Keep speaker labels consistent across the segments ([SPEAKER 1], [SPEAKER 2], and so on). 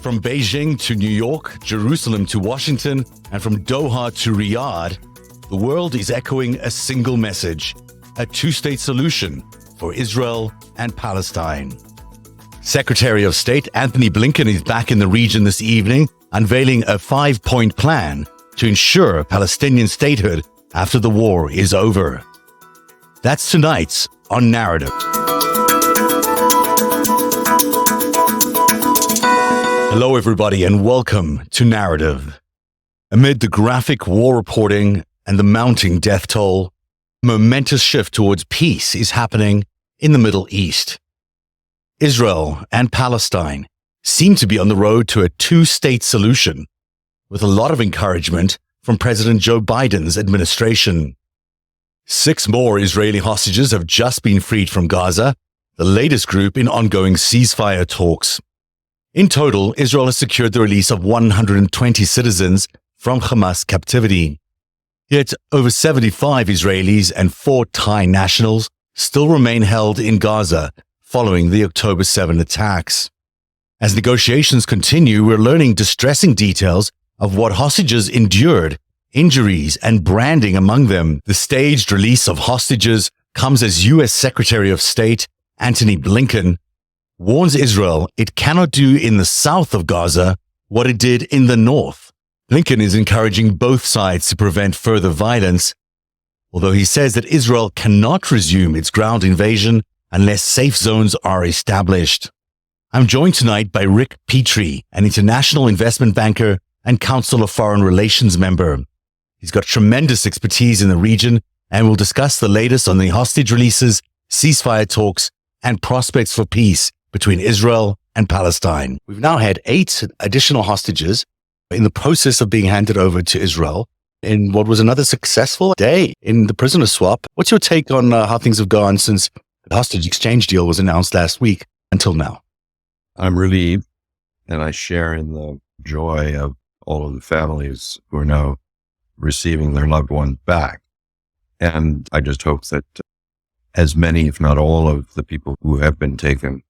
[SPEAKER 1] From Beijing to New York, Jerusalem to Washington, and from Doha to Riyadh, the world is echoing a single message: a two-state solution for Israel and Palestine. Secretary of State Antony Blinken is back in the region this evening, unveiling a 5-point plan to ensure Palestinian statehood after the war is over. That's tonight's on Narativ. Hello, everybody, and welcome to Narativ. Amid the graphic war reporting and the mounting death toll, a momentous shift towards peace is happening in the Middle East. Israel and Palestine seem to be on the road to a two-state solution, with a lot of encouragement from President Joe Biden's administration. 6 more Israeli hostages have just been freed from Gaza, the latest group in ongoing ceasefire talks. In total, Israel has secured the release of 120 citizens from Hamas captivity. Yet, over 75 Israelis and 4 Thai nationals still remain held in Gaza following the October 7 attacks. As negotiations continue, we're learning distressing details of what hostages endured, injuries, and branding among them. The staged release of hostages comes as U.S. Secretary of State Antony Blinken warns Israel it cannot do in the south of Gaza what it did in the north. Blinken is encouraging both sides to prevent further violence, although he says that Israel cannot resume its ground invasion unless safe zones are established. I'm joined tonight by Rick Petree, an international investment banker and Council of Foreign Relations member. He's got tremendous expertise in the region and will discuss the latest on the hostage releases, ceasefire talks, and prospects for peace between Israel and Palestine. We've now had 8 additional hostages in the process of being handed over to Israel in what was another successful day in the prisoner swap. What's your take on how things have gone since the hostage exchange deal was announced last week until now?
[SPEAKER 2] I'm relieved, and I share in the joy of all of the families who are now receiving their loved ones back. And I just hope that as many, if not all, of the people who have been taken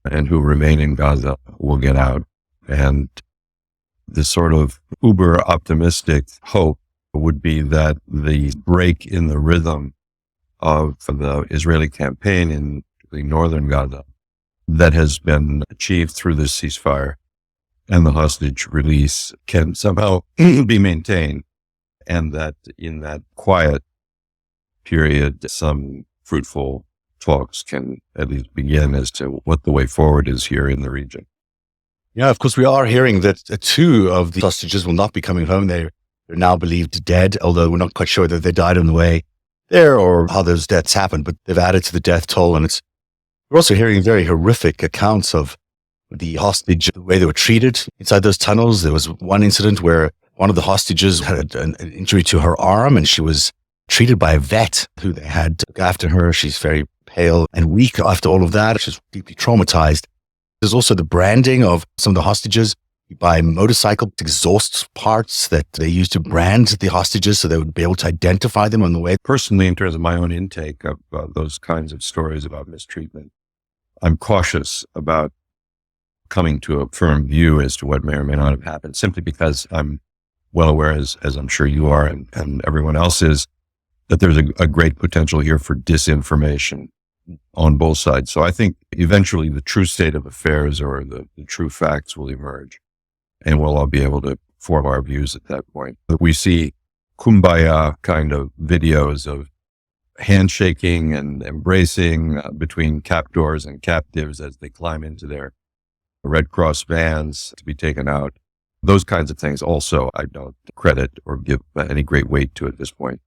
[SPEAKER 2] and who remain in Gaza will get out. And the sort of uber optimistic hope would be that the break in the rhythm of the Israeli campaign in the northern Gaza that has been achieved through this ceasefire and the hostage release can somehow be maintained, and that in that quiet period, some fruitful talks can at least begin as to what the way forward is here in the region.
[SPEAKER 1] Yeah, of course, we are hearing that 2 of the hostages will not be coming home. They're now believed dead, although we're not quite sure that they died on the way there or how those deaths happened, but they've added to the death toll. And we're also hearing very horrific accounts of the hostage, the way they were treated inside those tunnels. There was one incident where one of the hostages had an injury to her arm, and she was treated by a vet who they had to look after her. She's very pale and weak after all of that. She's deeply traumatized. There's also the branding of some of the hostages. You buy motorcycle exhaust parts that they use to brand the hostages so they would be able to identify them on the way.
[SPEAKER 2] Personally, in terms of my own intake of those kinds of stories about mistreatment, I'm cautious about coming to a firm view as to what may or may not have happened, simply because I'm well aware, as I'm sure you are and everyone else is, that there's a great potential here for disinformation on both sides. So I think eventually the true state of affairs or the true facts will emerge, and we'll all be able to form our views at that point. But we see kumbaya kind of videos of handshaking and embracing between captors and captives as they climb into their Red Cross vans to be taken out. Those kinds of things also I don't credit or give any great weight to at this point.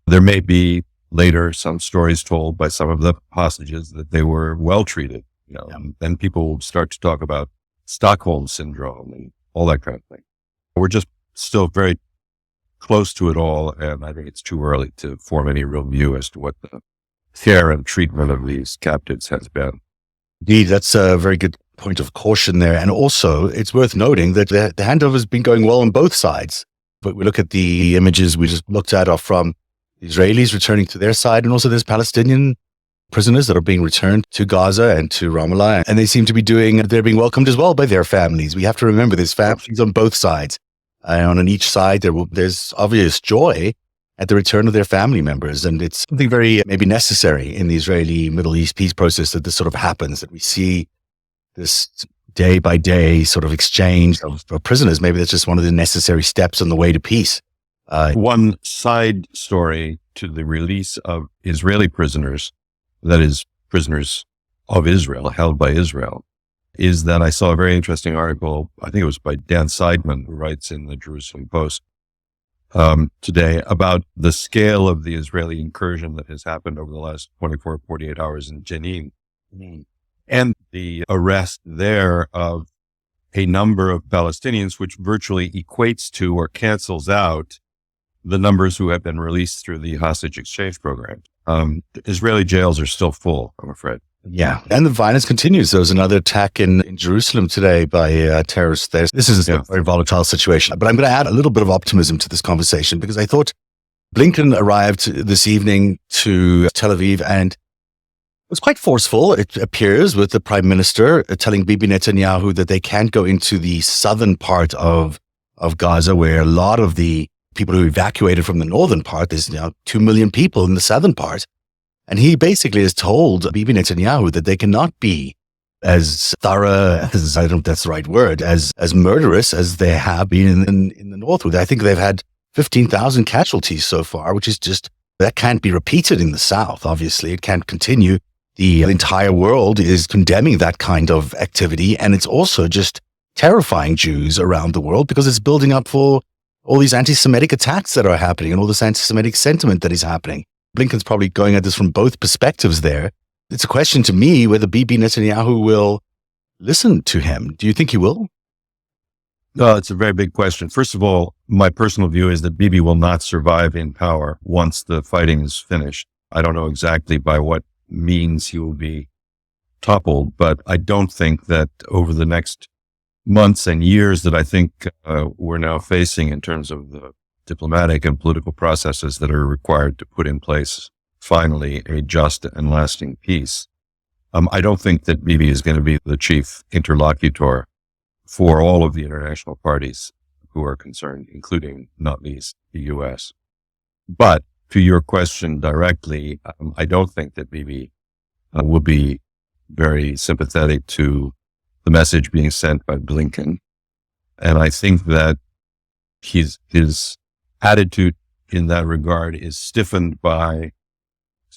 [SPEAKER 2] There may be later some stories told by some of the hostages that they were well treated. Then people will start to talk about Stockholm syndrome and all that kind of thing. We're just still very close to it all, and I think it's too early to form any real view as to what the care and treatment of these captives has been.
[SPEAKER 1] Indeed, that's a very good point of caution there. And also, it's worth noting that the handover has been going well on both sides. But we look at the images we just looked at are from the Israelis returning to their side, and also there's Palestinian prisoners that are being returned to Gaza and to Ramallah. And they seem to be they're being welcomed as well by their families. We have to remember there's families on both sides. And on each side, there's obvious joy at the return of their family members. And it's something very maybe necessary in the Israeli-Middle East peace process that this sort of happens, that we see this day by day sort of exchange of prisoners. Maybe that's just one of the necessary steps on the way to peace.
[SPEAKER 2] One side story to the release of Israeli prisoners, that is, prisoners of Israel, held by Israel, is that I saw a very interesting article, I think it was by Dan Seidman, who writes in the Jerusalem Post today, about the scale of the Israeli incursion that has happened over the last 24, 48 hours in Jenin, and the arrest there of a number of Palestinians, which virtually equates to or cancels out the numbers who have been released through the hostage exchange program. The Israeli jails are still full, I'm afraid.
[SPEAKER 1] Yeah. And the violence continues. There was another attack in Jerusalem today by terrorists there. This is a very volatile situation. But I'm going to add a little bit of optimism to this conversation, because I thought Blinken arrived this evening to Tel Aviv and was quite forceful, it appears, with the prime minister telling Bibi Netanyahu that they can't go into the southern part of Gaza, where a lot of the people who evacuated from the northern part, there's 2 million people in the southern part. And he basically has told Bibi Netanyahu that they cannot be as thorough, as, I don't know if that's the right word, as murderous as they have been in the north. I think they've had 15,000 casualties so far, which is just, that can't be repeated in the south, obviously. It can't continue. The entire world is condemning that kind of activity. And it's also just terrifying Jews around the world, because it's building up for all these anti-Semitic attacks that are happening and all this anti-Semitic sentiment that is happening. Blinken's probably going at this from both perspectives there. It's a question to me whether Bibi Netanyahu will listen to him. Do you think he will?
[SPEAKER 2] No, it's a very big question. First of all, my personal view is that Bibi will not survive in power once the fighting is finished. I don't know exactly by what means he will be toppled, but I don't think that over the next months and years that I think we're now facing in terms of the diplomatic and political processes that are required to put in place finally a just and lasting peace. I don't think that Bibi is going to be the chief interlocutor for all of the international parties who are concerned, including not least the U.S. But to your question directly, I don't think that Bibi will be very sympathetic to the message being sent by Blinken. And I think that his attitude in that regard is stiffened by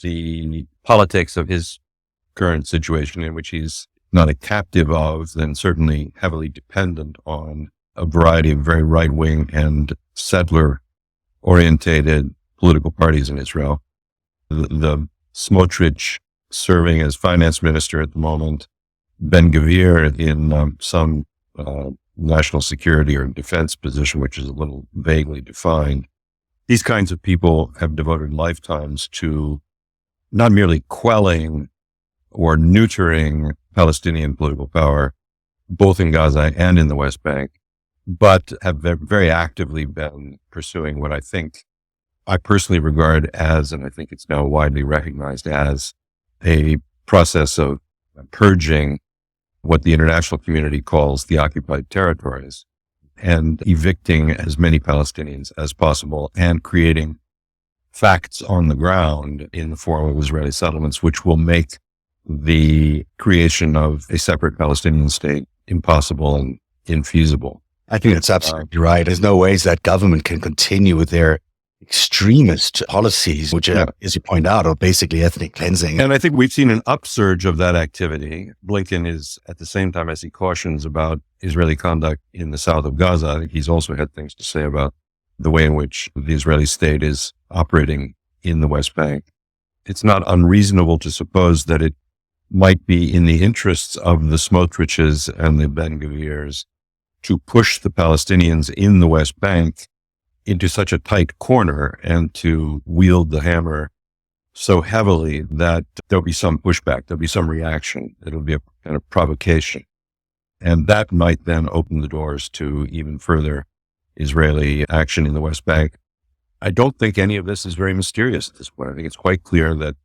[SPEAKER 2] the politics of his current situation, in which he's not a captive of, then certainly heavily dependent on a variety of very right-wing and settler-orientated political parties in Israel. The Smotrich serving as finance minister at the moment, Ben Gvir in some national security or defense position, which is a little vaguely defined. These kinds of people have devoted lifetimes to not merely quelling or neutering Palestinian political power, both in Gaza and in the West Bank, but have very actively been pursuing what I personally regard as, and I think it's now widely recognized as, a process of purging what the international community calls the occupied territories and evicting as many Palestinians as possible and creating facts on the ground in the form of Israeli settlements, which will make the creation of a separate Palestinian state impossible and infeasible.
[SPEAKER 1] I think that's absolutely right. There's no ways that government can continue with their extremist policies, which, as you point out, are basically ethnic cleansing.
[SPEAKER 2] And I think we've seen an upsurge of that activity. Blinken is, at the same time as he cautions about Israeli conduct in the south of Gaza, I think he's also had things to say about the way in which the Israeli state is operating in the West Bank. It's not unreasonable to suppose that it might be in the interests of the Smotriches and the Ben Gvirs to push the Palestinians in the West Bank into such a tight corner and to wield the hammer so heavily that there'll be some pushback, there'll be some reaction, it'll be a kind of provocation. And that might then open the doors to even further Israeli action in the West Bank. I don't think any of this is very mysterious at this point. I think it's quite clear that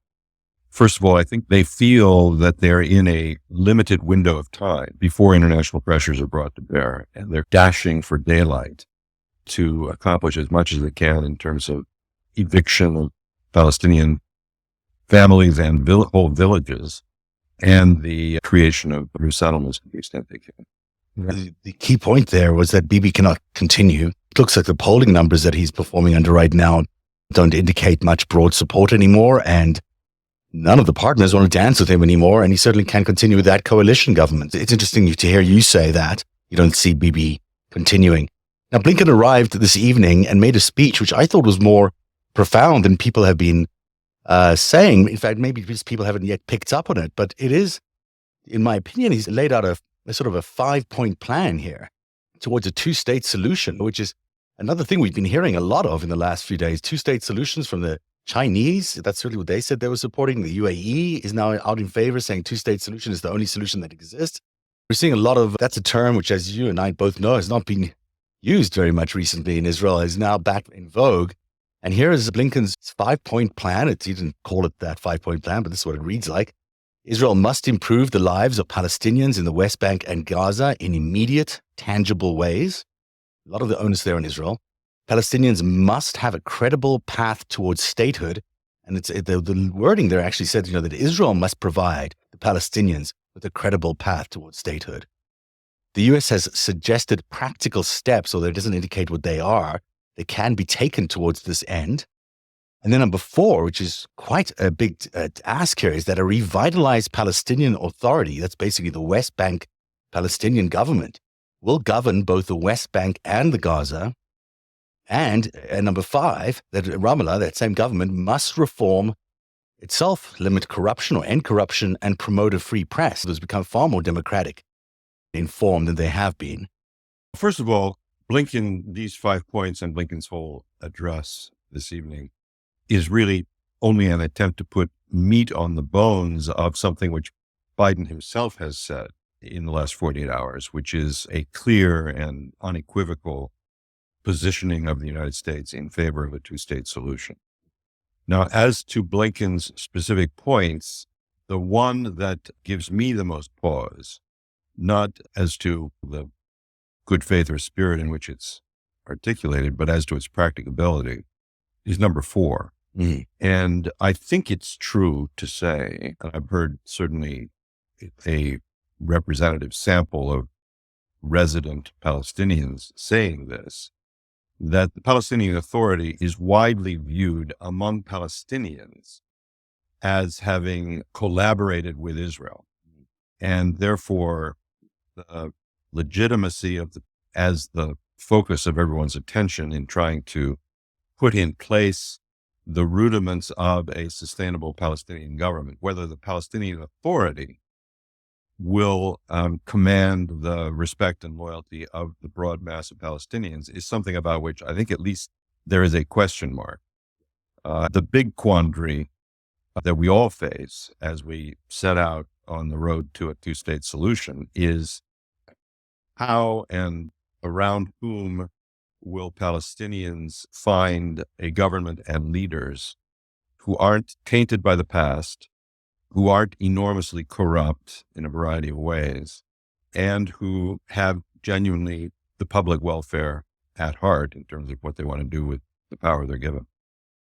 [SPEAKER 2] First of all, I think they feel that they're in a limited window of time before international pressures are brought to bear, and they're dashing for daylight to accomplish as much as they can in terms of eviction of Palestinian families and whole villages, and the creation of resettlements to the extent they can.
[SPEAKER 1] The key point there was that Bibi cannot continue. It looks like the polling numbers that he's performing under right now don't indicate much broad support anymore, and none of the partners want to dance with him anymore, and he certainly can't continue with that coalition government. It's interesting to hear you say that. You don't see Bibi continuing. Now, Blinken arrived this evening and made a speech which I thought was more profound than people have been saying. In fact, maybe because people haven't yet picked up on it, but it is, in my opinion, he's laid out a sort of a 5-point plan here towards a two-state solution, which is another thing we've been hearing a lot of in the last few days. Two-state solutions from the Chinese, that's certainly what they said they were supporting. The UAE is now out in favor, saying two-state solution is the only solution that exists. We're seeing a lot of, that's a term which, as you and I both know, has not been used very much recently in Israel, is now back in vogue. And here is Blinken's 5-point plan. He didn't call it that 5-point plan, but this is what it reads like. Israel must improve the lives of Palestinians in the West Bank and Gaza in immediate, tangible ways. A lot of the onus there in Israel. Palestinians must have a credible path towards statehood. And the wording there actually said, that Israel must provide the Palestinians with a credible path towards statehood. The U.S. has suggested practical steps, although it doesn't indicate what they are, that can be taken towards this end. And then number 4, which is quite a big ask here, is that a revitalized Palestinian Authority, that's basically the West Bank Palestinian government, will govern both the West Bank and the Gaza. And number 5, that Ramallah, that same government, must reform itself, limit corruption or end corruption, and promote a free press. Those become far more democratic, informed than they have been.
[SPEAKER 2] First of all, Blinken, these 5 points and Blinken's whole address this evening is really only an attempt to put meat on the bones of something which Biden himself has said in the last 48 hours, which is a clear and unequivocal positioning of the United States in favor of a two-state solution. Now, as to Blinken's specific points, the one that gives me the most pause, not as to the good faith or spirit in which it's articulated, but as to its practicability, is number 4.
[SPEAKER 1] Mm.
[SPEAKER 2] And I think it's true to say, and I've heard certainly a representative sample of resident Palestinians saying this, that the Palestinian Authority is widely viewed among Palestinians as having collaborated with Israel. And therefore, the legitimacy of as the focus of everyone's attention in trying to put in place the rudiments of a sustainable Palestinian government, whether the Palestinian Authority will command the respect and loyalty of the broad mass of Palestinians, is something about which I think at least there is a question mark. The big quandary that we all face as we set out on the road to a two-state solution is how and around whom will Palestinians find a government and leaders who aren't tainted by the past, who aren't enormously corrupt in a variety of ways, and who have genuinely the public welfare at heart in terms of what they want to do with the power they're given.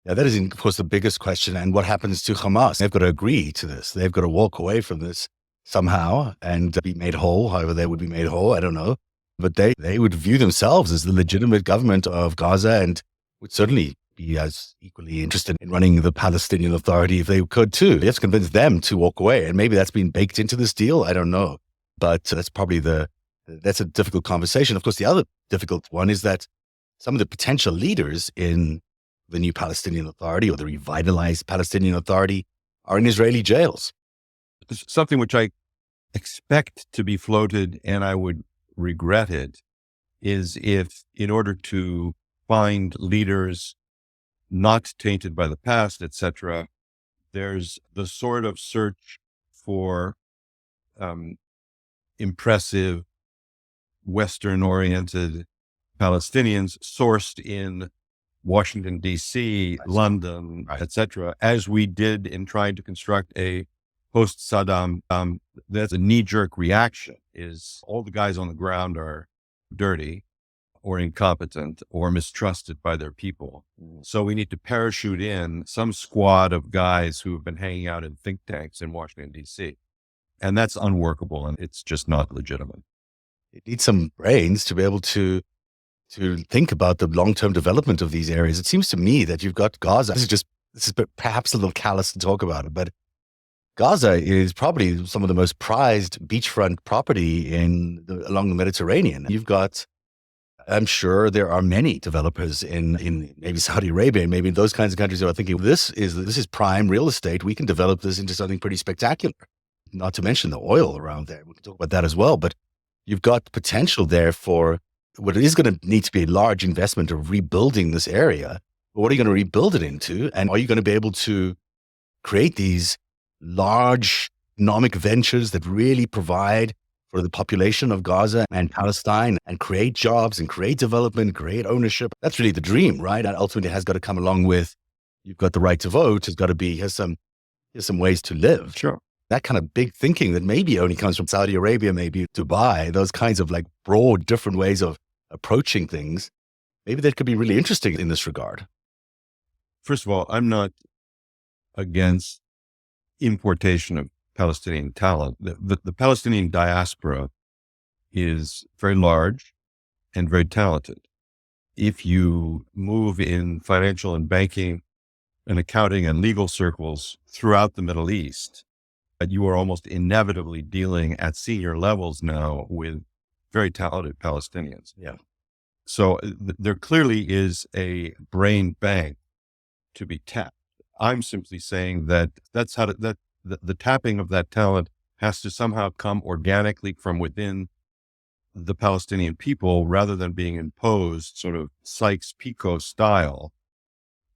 [SPEAKER 1] Yeah, that is, of course, the biggest question. And what happens to Hamas? They've got to agree to this. They've got to walk away from this somehow and be made whole, however they would be made whole, I don't know. But they would view themselves as the legitimate government of Gaza and would certainly be as equally interested in running the Palestinian Authority if they could too. You have to convince them to walk away. And maybe that's been baked into this deal. I don't know. But that's probably that's a difficult conversation. Of course, the other difficult one is that some of the potential leaders in the new Palestinian Authority or the revitalized Palestinian Authority are in Israeli jails.
[SPEAKER 2] Something which I expect to be floated, and I would regret it, is if in order to find leaders not tainted by the past, etc., there's the sort of search for impressive Western-oriented Palestinians sourced in Washington, D.C., London,
[SPEAKER 1] Right.
[SPEAKER 2] etc., as we did in trying to construct a post-Saddam. That's a knee-jerk reaction, is all the guys on the ground are dirty or incompetent or mistrusted by their people. So we need to parachute in some squad of guys who have been hanging out in think tanks in Washington, D.C. And that's unworkable, and it's just not legitimate.
[SPEAKER 1] It needs some brains to be able to think about the long-term development of these areas. It seems to me that you've got Gaza. This is perhaps a little callous to talk about it, but Gaza is probably some of the most prized beachfront property along the Mediterranean. You've got, I'm sure there are many developers in maybe Saudi Arabia and maybe those kinds of countries who are thinking, this is prime real estate. We can develop this into something pretty spectacular. Not to mention the oil around there. We can talk about that as well. But you've got potential there for what is going to need to be a large investment of rebuilding this area. But what are you going to rebuild it into? And are you going to be able to create these large economic ventures that really provide for the population of Gaza and Palestine and create jobs and create development, create ownership? That's really the dream, right? And ultimately it has got to come along with, you've got the right to vote. It's got to be, here's some ways to live.
[SPEAKER 2] Sure.
[SPEAKER 1] That kind of big thinking that maybe only comes from Saudi Arabia, maybe Dubai, those kinds of like broad, different ways of approaching things. Maybe that could be really interesting in this regard.
[SPEAKER 2] First of all, I'm not against importation of Palestinian talent. The Palestinian diaspora is very large and very talented. If you move in financial and banking and accounting and legal circles throughout the Middle East, you are almost inevitably dealing at senior levels now with very talented Palestinians.
[SPEAKER 1] Yeah.
[SPEAKER 2] So there clearly is a brain bank to be tapped. I'm simply saying that the tapping of that talent has to somehow come organically from within the Palestinian people rather than being imposed sort of Sykes-Picot style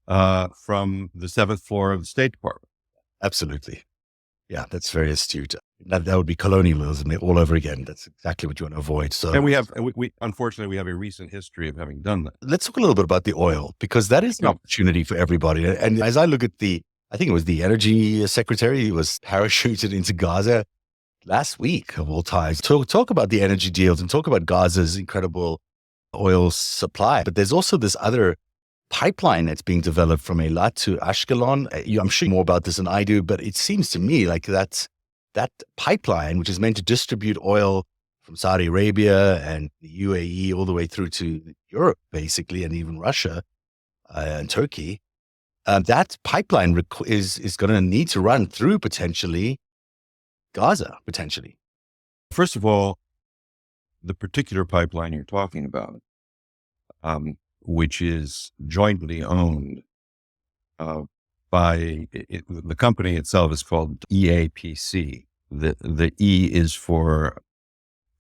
[SPEAKER 2] from the seventh floor of the State Department.
[SPEAKER 1] Absolutely. Yeah, that's very astute. That would be colonialism all over again. That's exactly what you want to avoid. So,
[SPEAKER 2] And we unfortunately, we have a recent history of having done that.
[SPEAKER 1] let's talk a little bit about the oil, because that is an opportunity for everybody. And as I look at I think it was the energy secretary who was parachuted into Gaza last week of all times to talk about the energy deals and talk about Gaza's incredible oil supply. But there's also this other pipeline that's being developed from Eilat to Ashkelon. I'm sure more about this than I do, but it seems to me like that pipeline, which is meant to distribute oil from Saudi Arabia and the UAE all the way through to Europe, basically, and even Russia and Turkey, that pipeline is going to need to run through potentially Gaza, potentially.
[SPEAKER 2] First of all, the particular pipeline you're talking about, which is jointly owned by the company itself, is called EAPC. The E is for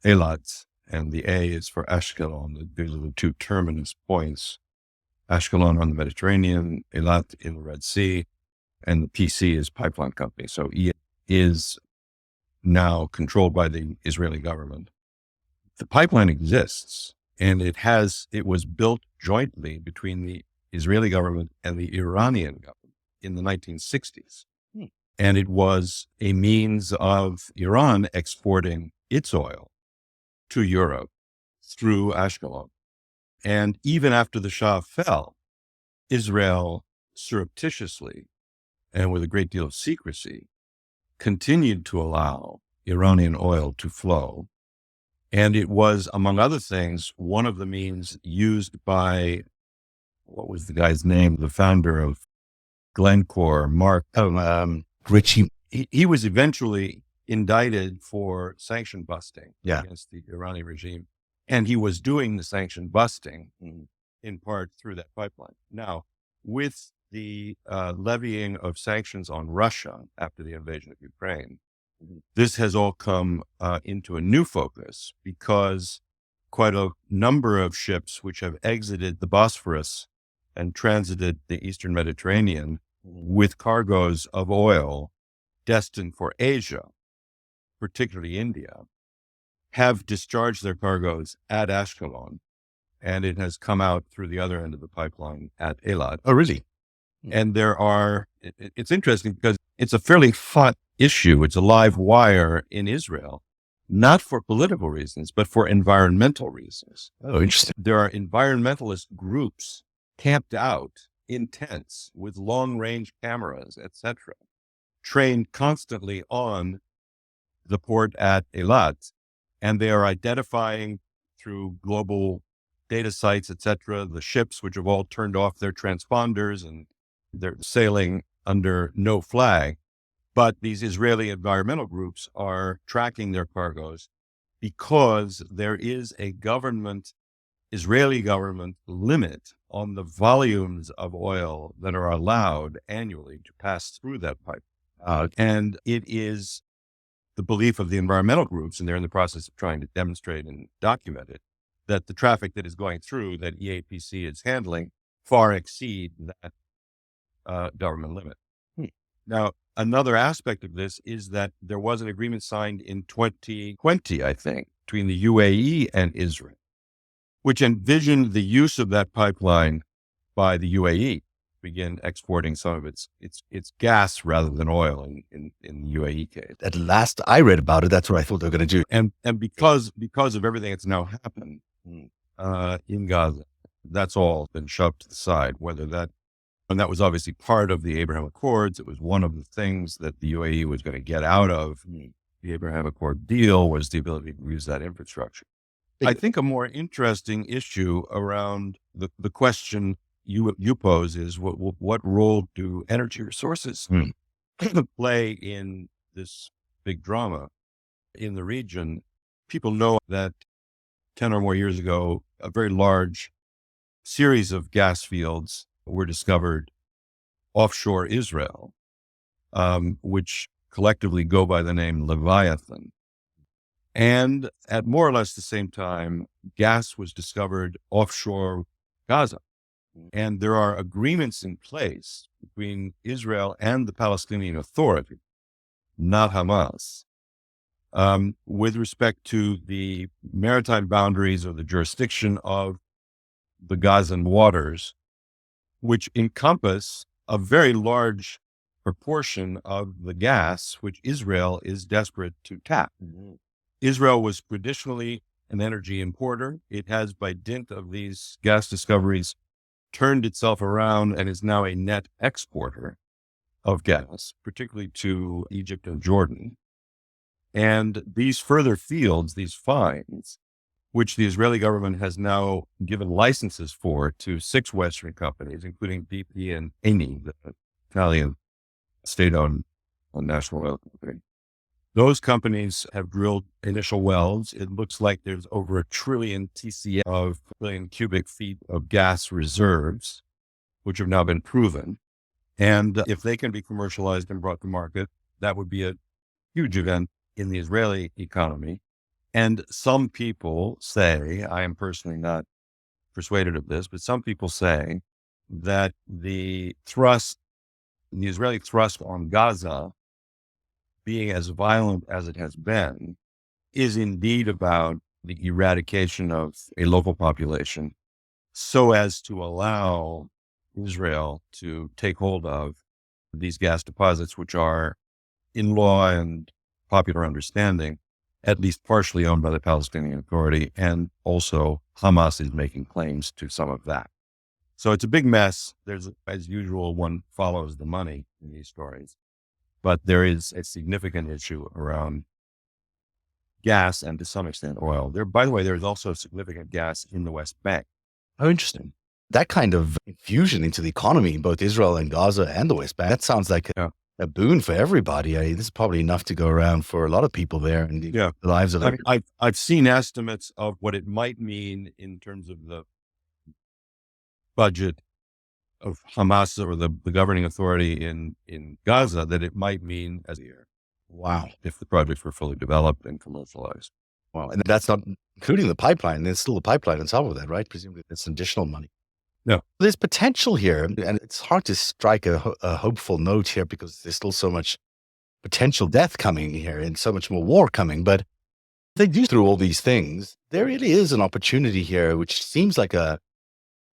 [SPEAKER 2] Eilat and the A is for Ashkelon. These are the two terminus points. Ashkelon on the Mediterranean, Eilat in the Red Sea, and the PC is pipeline company. So E is now controlled by the Israeli government. The pipeline exists, and it was built jointly between the Israeli government and the Iranian government in the 1960s. And it was a means of Iran exporting its oil to Europe through Ashkelon. And even after the Shah fell, Israel surreptitiously and with a great deal of secrecy continued to allow Iranian oil to flow. And it was, among other things, one of the means used by, what was the guy's name? The founder of Glencore, Mark
[SPEAKER 1] Ritchie.
[SPEAKER 2] He was eventually indicted for sanction busting against the Iranian regime. And he was doing the sanction busting in part through that pipeline. Now, with the levying of sanctions on Russia after the invasion of Ukraine, this has all come into a new focus because quite a number of ships which have exited the Bosphorus and transited the Eastern Mediterranean with cargoes of oil destined for Asia, particularly India, have discharged their cargoes at Ashkelon and it has come out through the other end of the pipeline at Eilat.
[SPEAKER 1] Oh, really?
[SPEAKER 2] And it's interesting because it's a fairly hot issue. It's a live wire in Israel, not for political reasons, but for environmental reasons.
[SPEAKER 1] Oh, interesting.
[SPEAKER 2] There are environmentalist groups camped out in tents with long-range cameras, etc., trained constantly on the port at Eilat, and they are identifying through global data sites, etc., the ships which have all turned off their transponders and they're sailing under no flag. But these Israeli environmental groups are tracking their cargoes because there is a Israeli government limit on the volumes of oil that are allowed annually to pass through that pipe. And it is the belief of the environmental groups, and they're in the process of trying to demonstrate and document it, that the traffic that is going through that EAPC is handling far exceed that government limit. Now, another aspect of this is that there was an agreement signed in 2020, I think, between the UAE and Israel, which envisioned the use of that pipeline by the UAE to begin exporting some of its gas rather than oil in the UAE case.
[SPEAKER 1] At last I read about it, that's what I thought they were going to do.
[SPEAKER 2] And because of everything that's now happened in Gaza, that's all been shoved to the side, and that was obviously part of the Abraham Accords. It was one of the things that the UAE was going to get out of the Abraham Accord deal, was the ability to use that infrastructure. I think a more interesting issue around the question you pose is what role do energy resources play in this big drama in the region? People know that 10 or more years ago, a very large series of gas fields were discovered offshore Israel, which collectively go by the name Leviathan. And at more or less the same time, gas was discovered offshore Gaza. And there are agreements in place between Israel and the Palestinian Authority, not Hamas, with respect to the maritime boundaries or the jurisdiction of the Gazan waters, which encompass a very large proportion of the gas which Israel is desperate to tap. Israel was traditionally an energy importer. It has, by dint of these gas discoveries, turned itself around and is now a net exporter of gas, particularly to Egypt and Jordan. And these further fields, these finds, which the Israeli government has now given licenses for to 6 Western companies, including BP and Eni, the Italian state-owned national oil company. Those companies have drilled initial wells. It looks like there's over 1 trillion TCF of billion cubic feet of gas reserves, which have now been proven. And if they can be commercialized and brought to market, that would be a huge event in the Israeli economy. And some people say, I am personally not persuaded of this, but some people say that the Israeli thrust on Gaza, being as violent as it has been, is indeed about the eradication of a local population so as to allow Israel to take hold of these gas deposits, which are, in law and popular understanding, at least partially owned by the Palestinian Authority, and also Hamas is making claims to some of that. So it's a big mess. There's, as usual, one follows the money in these stories. But there is a significant issue around gas and, to some extent, oil. By the way, there's also significant gas in the West Bank.
[SPEAKER 1] Oh, interesting. That kind of infusion into the economy, both Israel and Gaza and the West Bank, that sounds like a boon for everybody. This is probably enough to go around for a lot of people there and the lives of them.
[SPEAKER 2] I've seen estimates of what it might mean in terms of the budget of Hamas or the governing authority in Gaza, that it might mean as a year.
[SPEAKER 1] Wow.
[SPEAKER 2] If the projects were fully developed and commercialized.
[SPEAKER 1] Wow. And that's not including the pipeline. There's still a pipeline on top of that, right? Presumably that's additional money.
[SPEAKER 2] No.
[SPEAKER 1] There's potential here, and it's hard to strike a hopeful note here because there's still so much potential death coming here and so much more war coming. But they do through all these things, there really is an opportunity here, which seems like a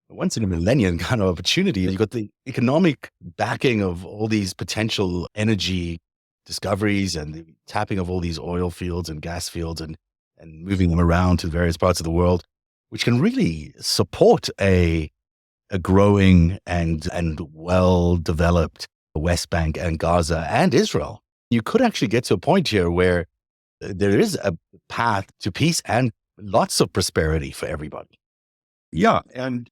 [SPEAKER 1] once in a millennium kind of opportunity. You've got the economic backing of all these potential energy discoveries and the tapping of all these oil fields and gas fields and moving them around to various parts of the world, which can really support a growing and well-developed West Bank and Gaza and Israel. You could actually get to a point here where there is a path to peace and lots of prosperity for everybody.
[SPEAKER 2] Yeah. And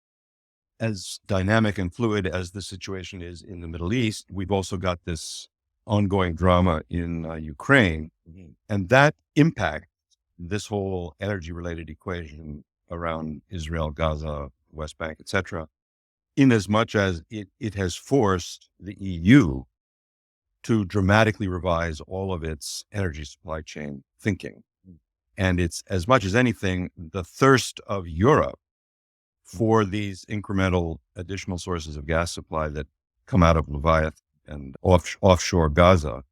[SPEAKER 2] as dynamic and fluid as the situation is in the Middle East, we've also got this ongoing drama in Ukraine.
[SPEAKER 1] Mm-hmm.
[SPEAKER 2] And that impacts this whole energy-related equation around Israel, Gaza, West Bank, etc., in as much as it has forced the EU to dramatically revise all of its energy supply chain thinking. And it's, as much as anything, the thirst of Europe for these incremental additional sources of gas supply that come out of Leviathan and offshore Gaza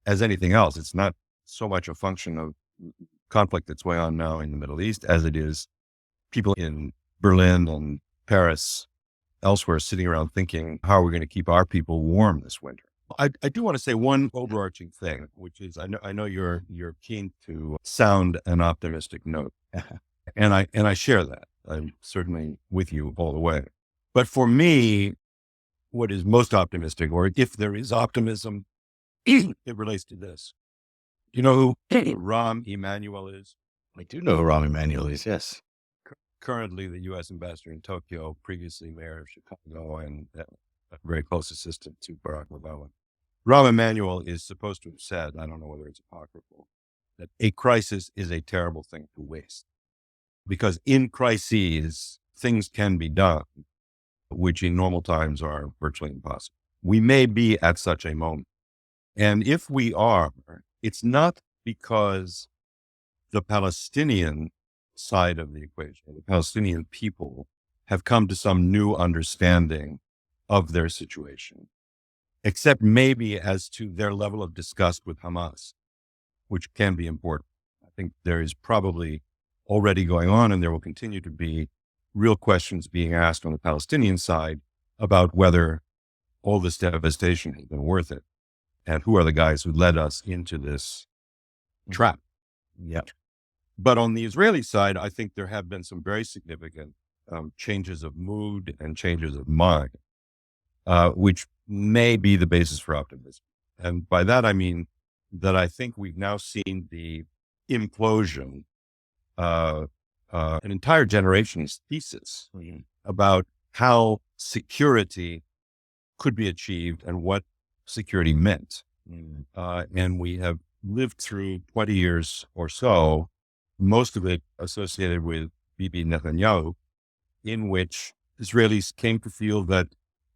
[SPEAKER 2] as anything else. It's not so much a function of conflict that's going on now in the Middle East as it is people in Berlin and Paris, elsewhere, sitting around thinking, how are we going to keep our people warm this winter? I do want to say one overarching thing, which is I know you're keen to sound an optimistic note, and I share that. I'm certainly with you all the way. But for me, what is most optimistic, or if there is optimism, it relates to this. Do you know who Rahm Emanuel is?
[SPEAKER 1] I do know who Rahm Emanuel is, yes.
[SPEAKER 2] Currently the U.S. ambassador in Tokyo, previously mayor of Chicago, and a very close assistant to Barack Obama. Rahm Emanuel is supposed to have said, I don't know whether it's apocryphal, that a crisis is a terrible thing to waste. Because in crises, things can be done, which in normal times are virtually impossible. We may be at such a moment. And if we are, it's not because the Palestinian side of the equation, the Palestinian people, have come to some new understanding of their situation, except maybe as to their level of disgust with Hamas, which can be important. I think there is probably already going on, and there will continue to be real questions being asked on the Palestinian side about whether all this devastation has been worth it, and who are the guys who led us into this trap.
[SPEAKER 1] Yeah.
[SPEAKER 2] But on the Israeli side, I think there have been some very significant changes of mood and changes of mind, which may be the basis for optimism. And by that, I mean that I think we've now seen the implosion, an entire generation's thesis about how security could be achieved and what security meant. And we have lived through 20 years or so, most of it associated with Bibi Netanyahu, in which Israelis came to feel that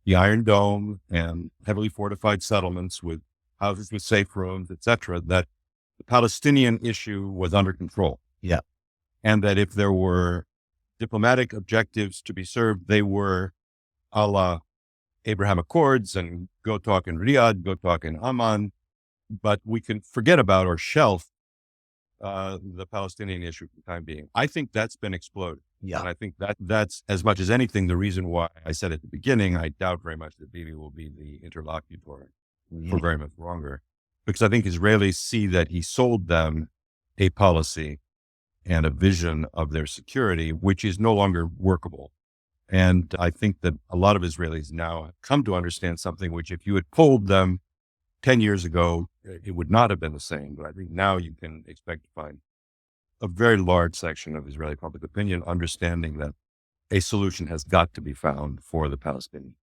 [SPEAKER 2] the Iron Dome and heavily fortified settlements with houses with safe rooms, etc., that the Palestinian issue was under control.
[SPEAKER 1] Yeah.
[SPEAKER 2] And that if there were diplomatic objectives to be served, they were a la Abraham Accords and go talk in Riyadh, go talk in Amman, but we can forget about or shelf the Palestinian issue for the time being. I think that's been exploded.
[SPEAKER 1] Yeah.
[SPEAKER 2] And I think that's, as much as anything, the reason why I said at the beginning, I doubt very much that Bibi will be the interlocutor for very much longer, because I think Israelis see that he sold them a policy and a vision of their security, which is no longer workable. And I think that a lot of Israelis now have come to understand something which, if you had polled them 10 years ago, it would not have been the same. But I think now you can expect to find a very large section of Israeli public opinion understanding that a solution has got to be found for the Palestinians.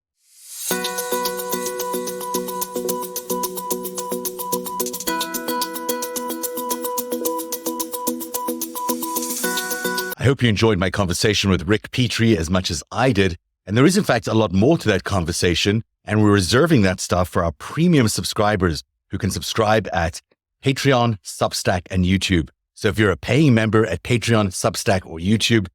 [SPEAKER 1] I hope you enjoyed my conversation with Rick Petree as much as I did. And there is, in fact, a lot more to that conversation. And we're reserving that stuff for our premium subscribers who can subscribe at Patreon, Substack, and YouTube. So if you're a paying member at Patreon, Substack, or YouTube,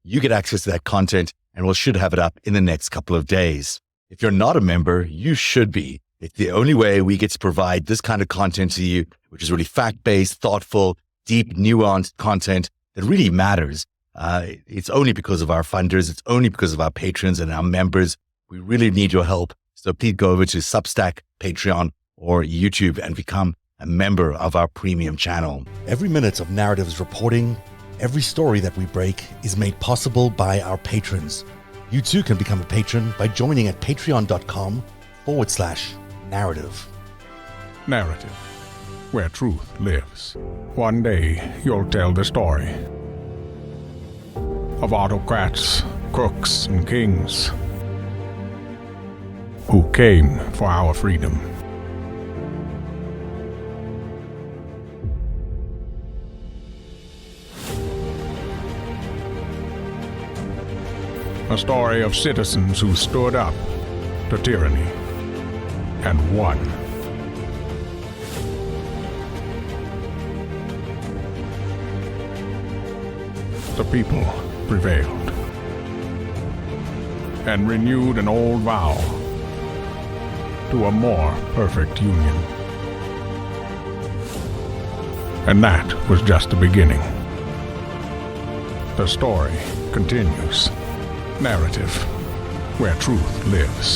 [SPEAKER 1] you get access to that content, and we should have it up in the next couple of days. If you're not a member, you should be. It's the only way we get to provide this kind of content to you, which is really fact-based, thoughtful, deep, nuanced content that really matters. It's only because of our funders. It's only because of our patrons and our members. We really need your help. So please go over to Substack, Patreon, or YouTube and become a member of our premium channel. Every minute of Narative's reporting, every story that we break is made possible by our patrons. You too can become a patron by joining at patreon.com/narrative.
[SPEAKER 3] Narrative, where truth lives. One day you'll tell the story of autocrats, crooks, and kings who came for our freedom. A story of citizens who stood up to tyranny and won. The people prevailed and renewed an old vow to a more perfect union. And that was just the beginning. The story continues. Narrative, where truth lives.